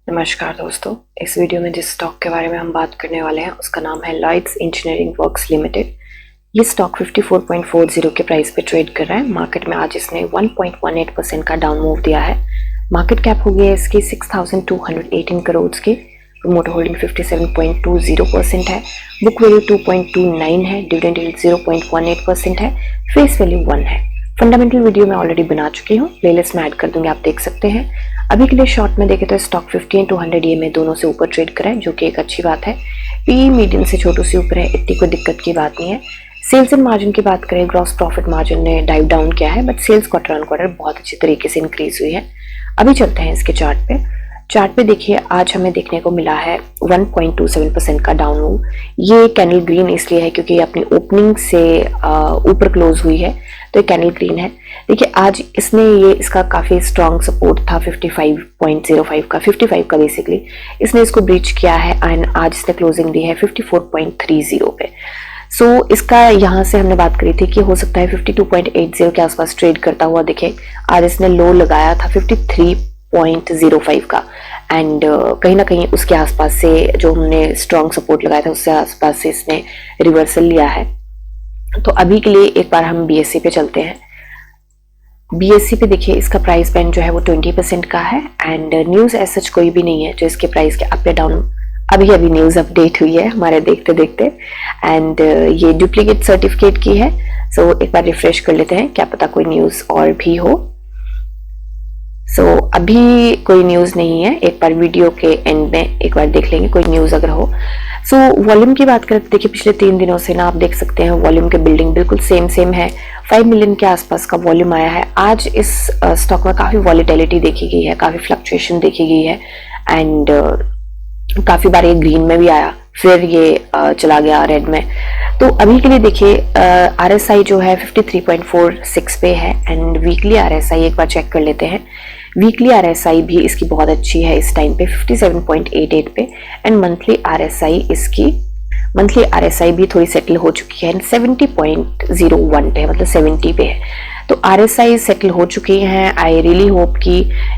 नमस्कार दोस्तों, इस वीडियो में जिस स्टॉक के बारे में हम बात करने वाले हैं उसका नाम है लॉयड्स इंजीनियरिंग वर्क्स लिमिटेड। ये स्टॉक 54.40 के प्राइस पे ट्रेड कर रहा है। मार्केट में आज इसने 1.18% का डाउन मूव दिया है। मार्केट कैप हो गई है इसकी 6,218 करोड़ की। प्रमोटर होल्डिंग 57.20% है। बुक वैल्यू 2.29 है। डिविडेंड यील्ड 0.18% है। फेस वैल्यू 1 है। फंडामेंटल वीडियो मैं ऑलरेडी बना चुकी हूँ, प्लेलिस्ट में ऐड कर दूंगी, आप देख सकते हैं। अभी के लिए शॉर्ट में देखें तो स्टॉक 50 and 200 EMA दोनों से ऊपर ट्रेड करा है, जो कि एक अच्छी बात है। पी मीडियम से छोटू से ऊपर है, इतनी कोई दिक्कत की बात नहीं है। सेल्स एंड मार्जिन की बात करें, ग्रॉस प्रॉफिट मार्जिन ने डाइव डाउन किया है, but sales quarter on quarter बहुत अच्छी तरीके से इंक्रीज हुई है। अभी चलते हैं इसके चार्ट पे देखिए, आज हमें देखने को मिला है 1.27% का डाउन मूव। ये कैंडल ग्रीन इसलिए है क्योंकि अपनी ओपनिंग से ऊपर क्लोज हुई है, तो ये कैंडल ग्रीन है। देखिए आज इसका काफी स्ट्रॉन्ग सपोर्ट था 55.05 का, 55 का बेसिकली। इसने इसको ब्रीच किया है एंड आज इसने क्लोजिंग दी है 54.30 पे। सो इसका यहाँ से हमने बात करी थी कि हो सकता है 52.80 के आसपास ट्रेड करता हुआ दिखे। आज इसने लो लगाया था 53.05 का एंड कहीं ना कहीं उसके आसपास से जो हमने स्ट्रॉन्ग सपोर्ट लगाया था उससे आसपास से इसने रिवर्सल लिया है। तो अभी के लिए एक बार हम BSE पे चलते हैं। BSE पे देखिए इसका प्राइस बैंड जो है वो 20% का है एंड न्यूज एज सच कोई भी नहीं है जो इसके प्राइस के अप या डाउन। अभी न्यूज अपडेट हुई है हमारे देखते देखते एंड ये डुप्लीकेट सर्टिफिकेट की है। सो एक बार रिफ्रेश कर लेते हैं, क्या पता कोई न्यूज और भी हो। अभी कोई न्यूज नहीं है, एक बार वीडियो के एंड में एक बार देख लेंगे कोई न्यूज अगर हो। वॉल्यूम की बात करें तो देखिए पिछले 3 दिनों से ना आप देख सकते हैं वॉल्यूम के बिल्डिंग बिल्कुल सेम है। 5 मिलियन के आसपास का वॉल्यूम आया है। आज इस स्टॉक में काफी वॉलिटिलिटी देखी गई है, काफी फ्लक्चुएशन देखी गई है एंड काफी बार ये ग्रीन में भी आया, फिर ये चला गया रेड में। तो अभी के लिए देखिए RSI जो है 53.46 पे है एंड वीकली RSI एक बार चेक कर लेते हैं। वीकली RSI भी इसकी बहुत अच्छी है इस टाइम पे 57.88 पे एंड मंथली RSI भी थोड़ी सेटल हो चुकी है 70.01 पे, मतलब 70 पे है। तो RSI सेटल हो चुकी हैं। आई रियली होप कि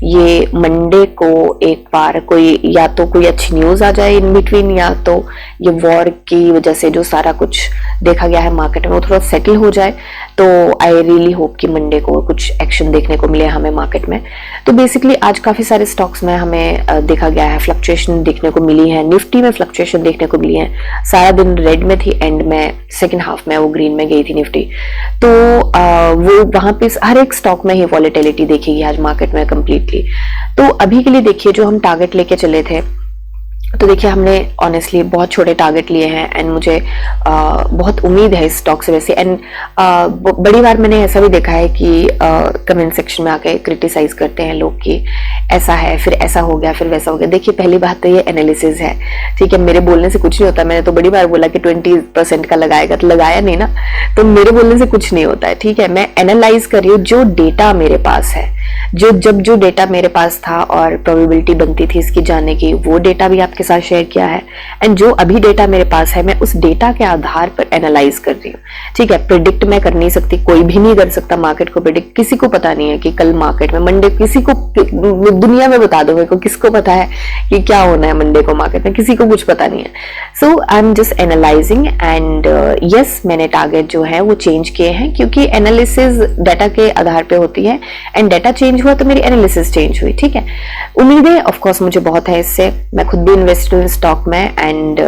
ये मंडे को एक बार या तो कोई अच्छी न्यूज आ जाए इन बिटवीन, या तो ये वॉर की वजह से जो सारा कुछ देखा गया है मार्केट में वो थोड़ा सेटल हो जाए। तो आई रियली होप कि मंडे को कुछ एक्शन देखने को मिले हमें मार्केट में। तो बेसिकली आज काफी सारे स्टॉक्स में हमें देखा गया है फ्लक्चुएशन देखने को मिली है। निफ्टी में फ्लक्चुएशन देखने को मिली है, सारा दिन रेड में थी एंड में सेकेंड हाफ में वो ग्रीन में गई थी निफ्टी। तो वो वहां पे हर एक स्टॉक में ही वॉलेटिलिटी देखेगी आज मार्केट में कंप्लीटली। तो अभी के लिए देखिए जो हम टारगेट लेके चले थे, तो देखिए हमने ऑनेस्टली बहुत छोटे टारगेट लिए हैं एंड मुझे बहुत उम्मीद है इस स्टॉक से वैसे। एंड बड़ी बार मैंने ऐसा भी देखा है कि कमेंट सेक्शन में आके क्रिटिसाइज करते हैं लोग कि ऐसा है, फिर ऐसा हो गया, फिर वैसा हो गया। देखिए पहली बात तो ये एनालिसिस है, ठीक है, मेरे बोलने से कुछ नहीं होता। मैंने तो बड़ी बार बोला कि 20% का लगाएगा, तो लगाया नहीं ना, तो मेरे बोलने से कुछ नहीं होता है, ठीक है। मैं एनालाइज कर रही हूँ जो डेटा मेरे पास है, जो डेटा मेरे पास था और प्रोबेबिलिटी बनती थी इसकी जानने की, वो डेटा भी आपके साथ शेयर किया है एंड जो अभी डेटा मेरे पास है मैं उस डेटा के आधार पर एनालाइज कर रही हूँ, ठीक है। प्रिडिक्ट मैं कर नहीं सकती, कोई भी नहीं कर सकता मार्केट को प्रिडिक्ट। किसी को पता नहीं है कि कल मार्केट में मंडे, किसी को दुनिया में बता दो मेरे को, किसको पता है कि क्या होना है मंडे को मार्केट में, किसी को कुछ पता नहीं है। So I am just analyzing and yes, मैंने टारगेट जो है वो चेंज किए हैं क्योंकि एनालिसिस डाटा के आधार पे होती है एंड डाटा चेंज हुआ तो मेरी एनालिसिस चेंज हुई, ठीक है। उम्मीदें ऑफ कोर्स मुझे बहुत है इससे। मैं खुद भी इन्वेस्टेड हूँ स्टॉक में एंड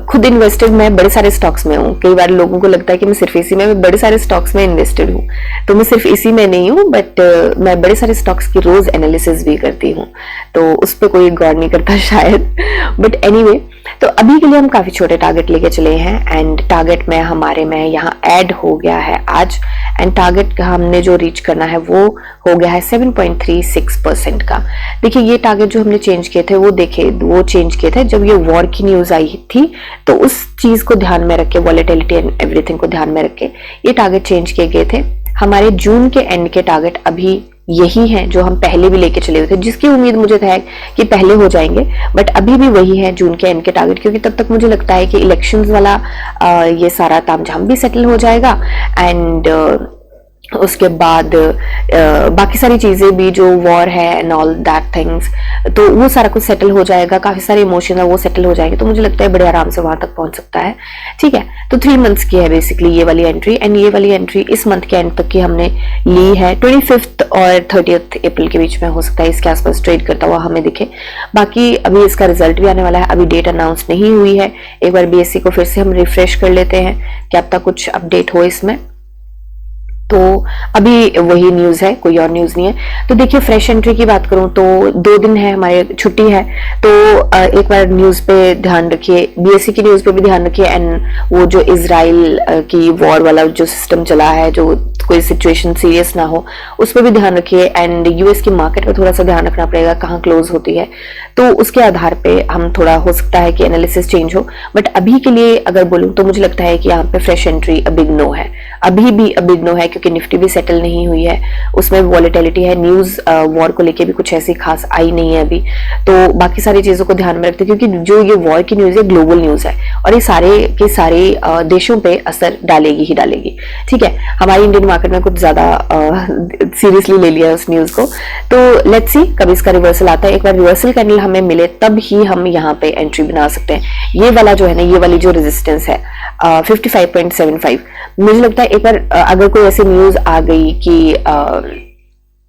खुद इन्वेस्टेड मैं बड़े सारे स्टॉक्स में हूँ। कई बार लोगों को लगता है कि मैं सिर्फ इसी में, मैं बड़े सारे स्टॉक्स में इन्वेस्टेड हूँ, तो मैं सिर्फ इसी में नहीं हूँ, बट मैं बड़े सारे स्टॉक्स की रोज एनालिसिस भी करती हूँ, तो उस पर कोई गौर नहीं करता शायद, बट एनीवे। तो अभी के लिए हम काफी छोटे टारगेट लेके चले हैं एंड टारगेट में हमारे में यहाँ ऐड हो गया है आज एंड टारगेट हमने जो रीच करना है वो हो गया है 7.36% का। देखिए ये टारगेट जो हमने चेंज किए थे वो चेंज किए थे जब ये वॉर की न्यूज आई थी, तो उस चीज को ध्यान में रख के, वॉलेटिलिटी एंड एवरीथिंग को ध्यान में रख के ये टारगेट चेंज किए गए थे। हमारे जून के एंड के टारगेट अभी यही है जो हम पहले भी लेके चले हुए थे, जिसकी उम्मीद मुझे था कि पहले हो जाएंगे, बट अभी भी वही है जून के एंड के टारगेट, क्योंकि तब तक मुझे लगता है कि इलेक्शंस वाला ये सारा तामझाम भी सेटल हो जाएगा एंड उसके बाद बाकी सारी चीजें भी, जो वॉर है एंड ऑल दैट थिंग्स, तो वो सारा कुछ सेटल हो जाएगा, काफी सारे इमोशन है वो सेटल हो जाएंगे, तो मुझे लगता है बड़े आराम से वहां तक पहुंच सकता है। ठीक है, तो 3 मंथ्स की है बेसिकली ये वाली एंट्री, एंड ये वाली एंट्री इस मंथ के एंड तक की हमने ली है। 25 और 30 अप्रैल के बीच में हो सकता है इसके आसपास ट्रेड करता हुआ हमें दिखे। बाकी अभी इसका रिजल्ट भी आने वाला है, अभी डेट अनाउंस नहीं हुई है। एक बार BSE को फिर से हम रिफ्रेश कर लेते हैं कि अब तक कुछ अपडेट हो इसमें। तो अभी वही न्यूज है, कोई और न्यूज नहीं है। तो देखिए फ्रेश एंट्री की बात करूं तो 2 दिन है हमारे छुट्टी है, तो एक बार न्यूज पे ध्यान रखिए, BSE की न्यूज पे भी ध्यान रखिए, एंड वो जो इजराइल की वॉर वाला जो सिस्टम चला है, जो कोई सिचुएशन सीरियस ना हो, उस पर भी ध्यान रखिए, एंड US की मार्केट पर थोड़ा सा ध्यान रखना पड़ेगा, कहाँ क्लोज होती है, तो उसके आधार पे हम थोड़ा हो सकता है कि एनालिसिस चेंज हो। बट अभी के लिए अगर बोलूं तो मुझे लगता है कि यहाँ पे fresh entry a big no है, अभी भी अ बिग नो है, क्योंकि निफ्टी भी सेटल नहीं हुई है, उसमें वॉलेटिलिटी है, न्यूज वॉर को लेके भी कुछ ऐसी खास आई नहीं है अभी। तो बाकी सारी चीजों को ध्यान में रखते, क्योंकि जो ये वॉर की न्यूज है ग्लोबल न्यूज है, और ये सारे के सारे देशों पे असर डालेगी ही डालेगी। ठीक है, हमारी इंडियन मार्केट में कुछ ज्यादा सीरियसली ले लिया उस न्यूज को, तो लेट्स सी कब इसका रिवर्सल आता है। एक बार रिवर्सल कैंडल हमें मिले तब ही हम यहाँ पे एंट्री बना सकते हैं। ये वाला जो है ना, ये वाली जो रेजिस्टेंस है 55.75, मुझे लगता है एक बार अगर कोई ऐसी न्यूज आ गई कि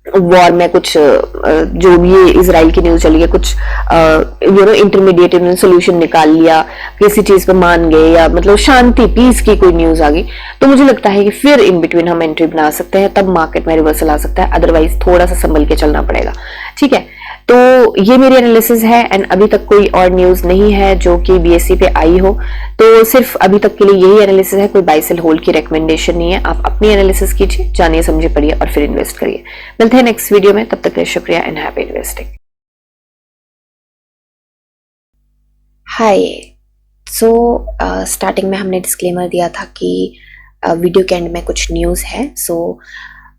वॉर में कुछ जो भी ये इजराइल की न्यूज चली है, कुछ इंटरमीडिएट सोल्यूशन निकाल लिया, किसी चीज पे मान गए, या मतलब शांति पीस की कोई न्यूज आ गई, तो मुझे लगता है कि फिर इन बिटवीन हम एंट्री बना सकते हैं, तब मार्केट में रिवर्सल आ सकता है, अदरवाइज थोड़ा सा संभल के चलना पड़ेगा। ठीक है, तो ये मेरी एनालिसिस है, एंड अभी तक कोई और न्यूज नहीं है जो कि BSE पे आई हो, तो सिर्फ अभी तक के लिए यही एनालिसिस है, कोई बाय सेल होल्ड की रिकमेंडेशन नहीं है। आप अपनी एनालिसिस कीजिए, जानिए समझिए पढ़िए और फिर इन्वेस्ट करिए। मिलते हैं नेक्स्ट वीडियो में, तब तक के लिए शुक्रिया and happy investing. Hi, so starting में हमने डिस्क्लेमर दिया था कि वीडियो के एंड में कुछ न्यूज़ है, सो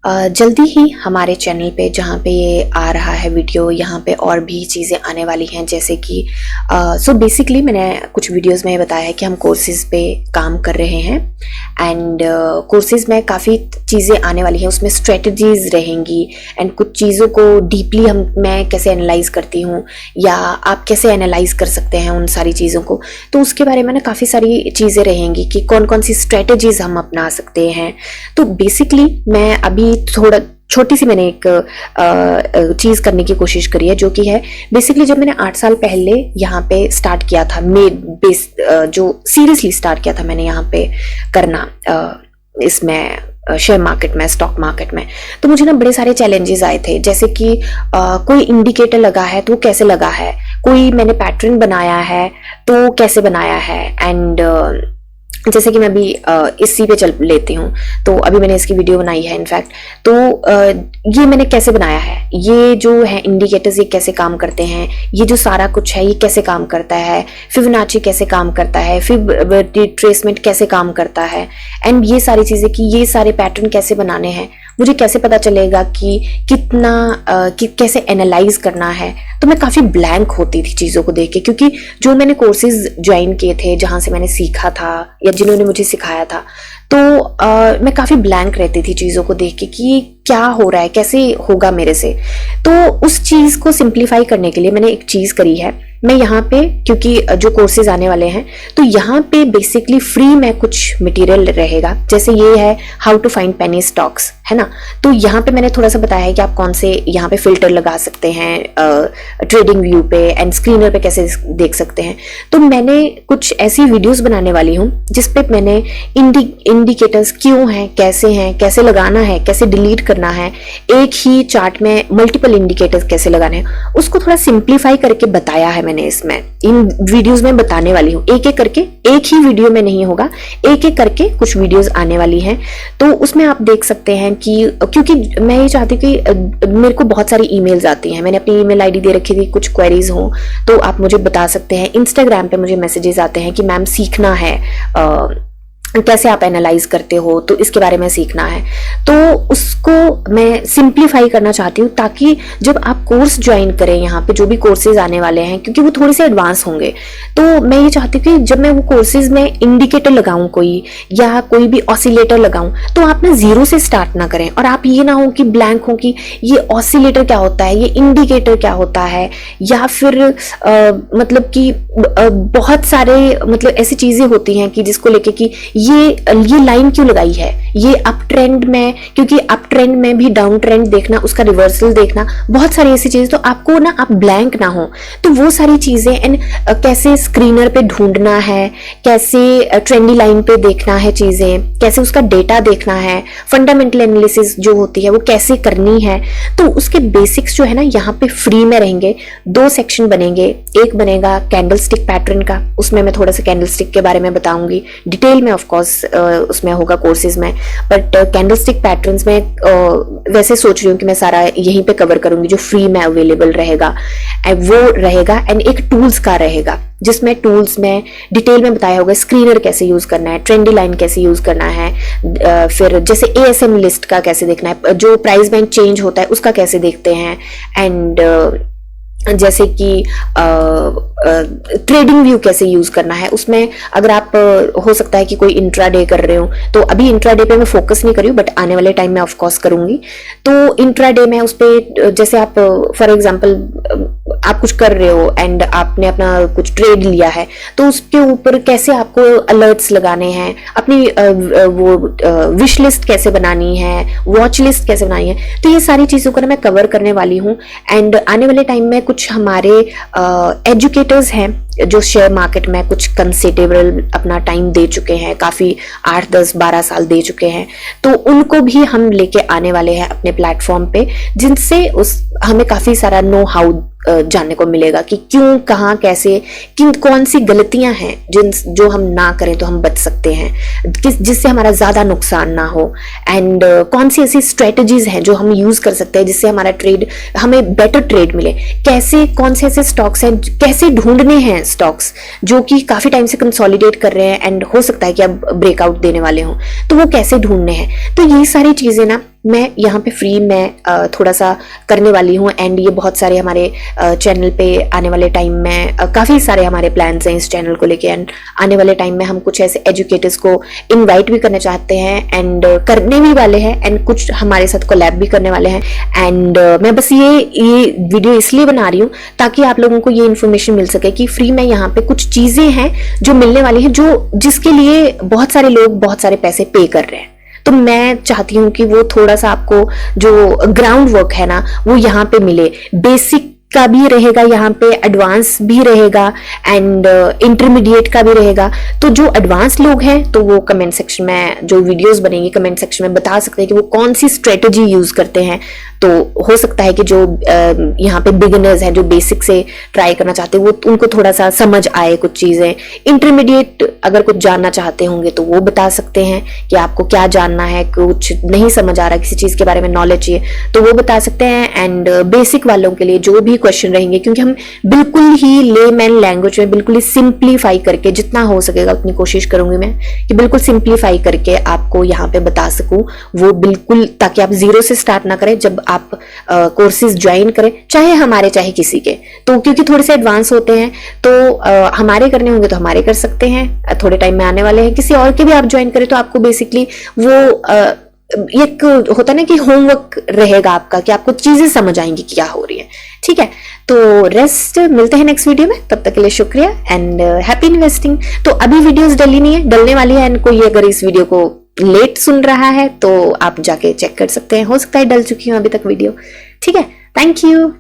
जल्दी ही हमारे चैनल पे जहाँ पे ये आ रहा है वीडियो, यहाँ पे और भी चीज़ें आने वाली हैं, जैसे कि सो बेसिकली मैंने कुछ वीडियोस में बताया है कि हम कोर्सेज पे काम कर रहे हैं, एंड कोर्सेज में काफ़ी चीज़ें आने वाली हैं, उसमें स्ट्रेटजीज रहेंगी, एंड कुछ चीज़ों को डीपली मैं कैसे एनालाइज करती हूँ, या आप कैसे एनालाइज कर सकते हैं उन सारी चीज़ों को, तो उसके बारे में ना काफ़ी सारी चीज़ें रहेंगी कि कौन कौन सी स्ट्रेटजीज हम अपना सकते हैं। तो बेसिकली मैं अभी थोड़ा छोटी सी मैंने एक चीज़ करने की कोशिश करी है, जो कि है बेसिकली जब मैंने 8 साल पहले यहाँ पे स्टार्ट किया था, जो सीरियसली स्टार्ट किया था मैंने यहाँ पे करना इसमें शेयर मार्केट में, स्टॉक मार्केट में, तो मुझे ना बड़े सारे चैलेंजेस आए थे, जैसे कि कोई इंडिकेटर लगा है तो कैसे लगा है, कोई मैंने पैटर्न बनाया है तो कैसे बनाया है, एंड जैसे कि मैं अभी इसी पे चल लेती हूँ, तो अभी मैंने इसकी वीडियो बनाई है इनफैक्ट, तो ये मैंने कैसे बनाया है, ये जो है इंडिकेटर्स ये कैसे काम करते हैं, ये जो सारा कुछ है ये कैसे काम करता है, फिबोनाची कैसे काम करता है, रिट्रेसमेंट कैसे काम करता है, एंड ये सारी चीजें कि ये सारे पैटर्न कैसे बनाने हैं, मुझे कैसे पता चलेगा कि कैसे एनालाइज करना है। तो मैं काफ़ी ब्लैंक होती थी चीज़ों को देख के, क्योंकि जो मैंने कोर्सेज ज्वाइन किए थे, जहाँ से मैंने सीखा था या जिन्होंने मुझे सिखाया था, तो मैं काफ़ी ब्लैंक रहती थी चीज़ों को देख के कि क्या हो रहा है, कैसे होगा मेरे से। तो उस चीज़ को सिंप्लीफाई करने के लिए मैंने एक चीज़ करी है, मैं यहाँ पे, क्योंकि जो कोर्सेज आने वाले हैं तो यहाँ पे बेसिकली फ्री में कुछ मटेरियल रहेगा, जैसे ये है how to find penny stocks, है ना, तो यहाँ पे मैंने थोड़ा सा बताया है कि आप कौन से यहाँ पे फिल्टर लगा सकते हैं ट्रेडिंग व्यू पे, एंड स्क्रीनर पे कैसे देख सकते हैं। तो मैंने कुछ ऐसी वीडियोस बनाने वाली हूँ जिसपे मैंने इंडिकेटर्स क्यों हैं, कैसे लगाना है, कैसे डिलीट करना है, एक ही चार्ट में मल्टीपल इंडिकेटर्स कैसे लगाने हैं, उसको थोड़ा सिंप्लीफाई करके बताया है मैंने इसमें, इन वीडियोस में बताने वाली हूँ, एक एक करके, एक ही वीडियो में नहीं होगा, एक एक करके कुछ वीडियोस आने वाली हैं। तो उसमें आप देख सकते हैं कि, क्योंकि मैं ये चाहती हूँ कि मेरे को बहुत सारी ईमेल्स आती हैं, मैंने अपनी ईमेल आईडी दे रखी थी, कुछ क्वेरीज हो तो आप मुझे बता सकते हैं। इंस्टाग्राम पे मुझे मैसेजेस आते हैं कि मैम सीखना है कैसे आप एनालाइज करते हो, तो इसके बारे में सीखना है। तो उसको मैं सिंप्लीफाई करना चाहती हूँ ताकि जब आप कोर्स ज्वाइन करें, यहाँ पे जो भी कोर्सेज आने वाले हैं क्योंकि वो थोड़े से एडवांस होंगे, तो मैं ये चाहती हूँ कि जब मैं वो कोर्सेज में इंडिकेटर लगाऊं कोई, या कोई भी ऑसिलेटर लगाऊं, तो आप ना जीरो से स्टार्ट ना करें और आप ये ना हो कि ब्लैंक हो कि ये ऑसिलेटर क्या होता है, ये इंडिकेटर क्या होता है, या फिर मतलब कि बहुत सारे मतलब ऐसी चीजें होती हैं कि जिसको लेके कि ये लाइन क्यों लगाई है, ये अप ट्रेंड में, क्योंकि अप ट्रेंड में भी डाउन ट्रेंड देखना, उसका रिवर्सल देखना, बहुत सारी ऐसी चीजें, तो आपको ना आप ब्लैंक ना हो, तो वो सारी चीजें एंड कैसे स्क्रीनर पे ढूंढना है, कैसे ट्रेंडी लाइन पे देखना है चीजें, कैसे उसका डेटा देखना है, फंडामेंटल एनालिसिस जो होती है वो कैसे करनी है, तो उसके बेसिक्स जो है ना यहाँ पे फ्री में रहेंगे। 2 सेक्शन बनेंगे, एक बनेगा कैंडलस्टिक पैटर्न का, उसमें मैं थोड़ा सा कैंडलस्टिक के बारे में बताऊंगी, डिटेल में ऑफ कोर्स उसमें होगा कोर्सेज में, बट कैंडलस्टिक पैटर्न्स में वैसे सोच रही हूँ कि मैं सारा यहीं पे कवर करूंगी जो फ्री में अवेलेबल रहेगा, वो रहेगा। एंड एक टूल्स का रहेगा जिसमें टूल्स में डिटेल में बताया होगा स्क्रीनर कैसे यूज करना है, ट्रेंडी लाइन कैसे यूज करना है, फिर जैसे एएसएम लिस्ट का कैसे देखना है, जो प्राइस बैंड चेंज होता है उसका कैसे देखते हैं, एंड जैसे कि ट्रेडिंग व्यू कैसे यूज करना है। उसमें अगर आप हो सकता है कि कोई इंट्राडे कर रहे हो, तो अभी इंट्राडे पे मैं फोकस नहीं कर रही हूँ, बट आने वाले टाइम में ऑफ कोर्स करूंगी। तो इंट्राडे में उस पे जैसे आप फॉर एग्जांपल आप कुछ कर रहे हो एंड आपने अपना कुछ ट्रेड लिया है, तो उसके ऊपर कैसे आपको अलर्ट्स लगाने हैं, अपनी वो विश लिस्ट कैसे बनानी है, वॉच लिस्ट कैसे बनानी है, तो ये सारी चीजों को मैं कवर करने वाली हूँ। एंड आने वाले टाइम में कुछ हमारे एजुकेटर्स हैं जो शेयर मार्केट में कुछ कंसिडरेबल अपना टाइम दे चुके हैं, काफी 8, 10, 12 साल दे चुके हैं, तो उनको भी हम लेके आने वाले हैं अपने प्लेटफॉर्म पे, जिनसे हमें काफी सारा नो हाउ जानने को मिलेगा कि क्यों, कहाँ, कैसे, कौन सी गलतियां हैं जो हम ना करें तो हम बच सकते हैं, जिससे हमारा ज्यादा नुकसान ना हो, एंड कौन सी ऐसी स्ट्रेटजीज हैं जो हम यूज कर सकते हैं जिससे हमारा ट्रेड, हमें बेटर ट्रेड मिले, कैसे, कौन से ऐसे स्टॉक्स हैं, कैसे ढूंढने हैं स्टॉक्स जो कि काफी टाइम से कंसोलिडेट कर रहे हैं एंड हो सकता है कि अब ब्रेकआउट देने वाले हों, तो वो कैसे ढूंढने हैं। तो ये सारी चीजें ना मैं यहाँ पे फ्री में थोड़ा सा करने वाली हूँ। एंड ये बहुत सारे हमारे चैनल पे आने वाले टाइम में काफ़ी सारे हमारे प्लान्स हैं इस चैनल को लेके, एंड आने वाले टाइम में हम कुछ ऐसे एजुकेटर्स को इनवाइट भी करना चाहते हैं एंड करने भी वाले हैं, एंड कुछ हमारे साथ कोलैब भी करने वाले हैं। एंड मैं बस ये वीडियो इसलिए बना रही हूँ ताकि आप लोगों को ये इन्फॉर्मेशन मिल सके कि फ्री में यहाँ पे कुछ चीज़ें हैं जो मिलने वाली हैं, जो जिसके लिए बहुत सारे लोग बहुत सारे पैसे पे कर रहे हैं। तो मैं चाहती हूँ कि वो थोड़ा सा आपको जो ग्राउंड वर्क है ना वो यहाँ पे मिले, बेसिक का भी रहेगा यहाँ पे, एडवांस भी रहेगा एंड इंटरमीडिएट का भी रहेगा। तो जो एडवांस लोग हैं तो वो कमेंट सेक्शन में जो वीडियोस बनेंगी कमेंट सेक्शन में बता सकते हैं कि वो कौन सी स्ट्रेटजी यूज करते हैं। तो हो सकता है कि जो यहाँ पे बिगिनर्स हैं जो बेसिक से ट्राई करना चाहते हैं वो उनको थोड़ा सा समझ आए कुछ चीजें। इंटरमीडिएट अगर कुछ जानना चाहते होंगे तो वो बता सकते हैं कि आपको क्या जानना है, कुछ नहीं समझ आ रहा किसी चीज के बारे में नॉलेज चाहिए तो वो बता सकते हैं। एंड बेसिक वालों के लिए जो भी क्वेश्चन रहेंगे, क्योंकि हम बिल्कुल ही लेमैन लैंग्वेज में बिल्कुल ही सिंप्लीफाई करके, जितना हो सकेगा उतनी कोशिश करूंगी मैं कि बिल्कुल सिंप्लीफाई करके आपको यहाँ पे बता सकूं वो बिल्कुल, ताकि आप जीरो से स्टार्ट ना करें जब आप कोर्सेज ज्वाइन करें, चाहे हमारे चाहे किसी के। तो क्योंकि थोड़े से एडवांस होते हैं तो हमारे करने होंगे तो हमारे कर सकते हैं, थोड़े टाइम में आने वाले हैं, किसी और के भी आप ज्वाइन करें तो आपको बेसिकली वो एक होता है ना कि होमवर्क रहेगा आपका कि आपको चीजें समझ आएंगी क्या हो रही है। ठीक है, तो रेस्ट मिलते हैं नेक्स्ट वीडियो में, तब तक के लिए शुक्रिया एंड हैप्पी इन्वेस्टिंग। तो अभी वीडियोस डली नहीं है, डलने वाली है, एंड कोई अगर इस वीडियो को लेट सुन रहा है तो आप जाके चेक कर सकते हैं, हो सकता है डल चुकी हूँ अभी तक वीडियो। ठीक है, थैंक यू।